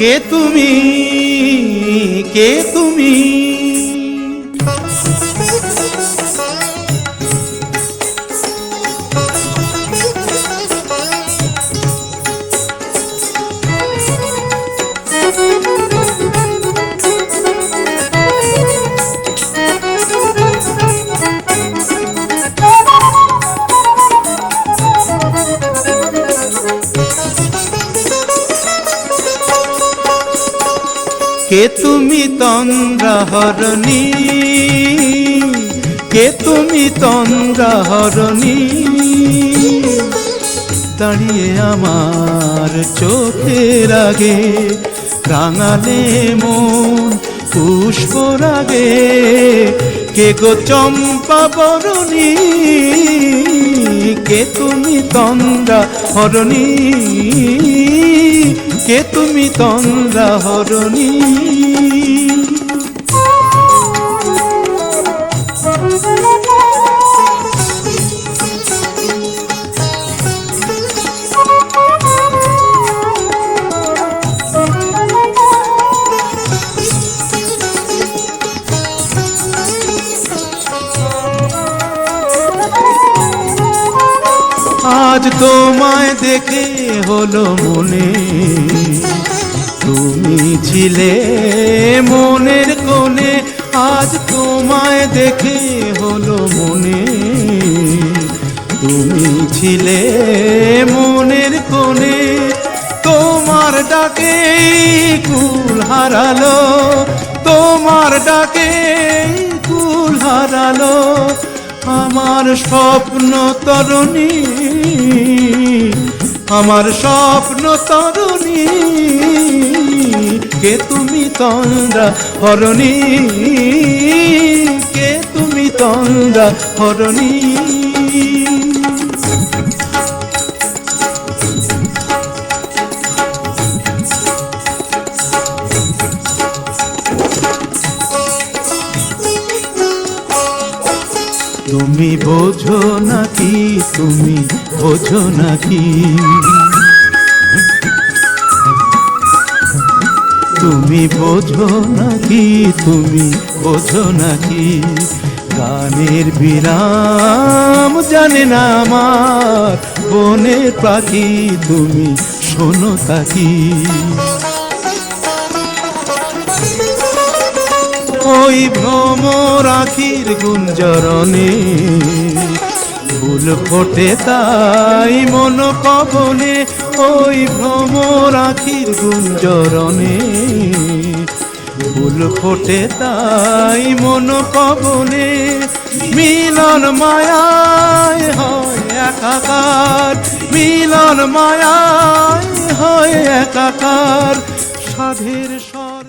কে তুমি, কে তুমি? কে তুমি তন্দ্রাহরণী, কে তুমি তন্দ্রাহরণী? দাঁড়িয়ে আমার চোখের আগে রাঙালে মন পুষ্প রাগে। কে গো চম্পা বরণী, কে তুমি তন্দ্রাহরণী? কে তুমি তন্দ্রাহরণী? আজ তোমায় দেখে হলো মনে, তুমি ছিলে মনের কোণে। আজ তোমায় দেখে হলো মনে, তুমি ছিলে মনের কোণে। তোমার ডাকে কুল হারালো, তোমার ডাকে কুল হারালো আমার স্বপ্ন তরুণী, আমার স্বপ্ন তরুণী। কে তুমি তন্দ্রাহরণী, কে তুমি তন্দ্রাহরণী? তুমি বোঝো নাকি, তুমি বোঝো নাকি? তুমি বোঝো নাকি, তুমি বোঝো নাকি? গানের বিরাম জানে না আমার বনের পাখি, তুমি শোনো তাকি। ওই ভ্রমর আখির গুঞ্জরণে ফুল ফোটে তাই মন পবনে। ওই ভ্রমর আখির গুঞ্জরণে ফুল ফোটে তাই মন পবনে। মিলন মায়ায় হয় একাকার, মিলন মায়ায় হয় একাকার। সাধের স্বর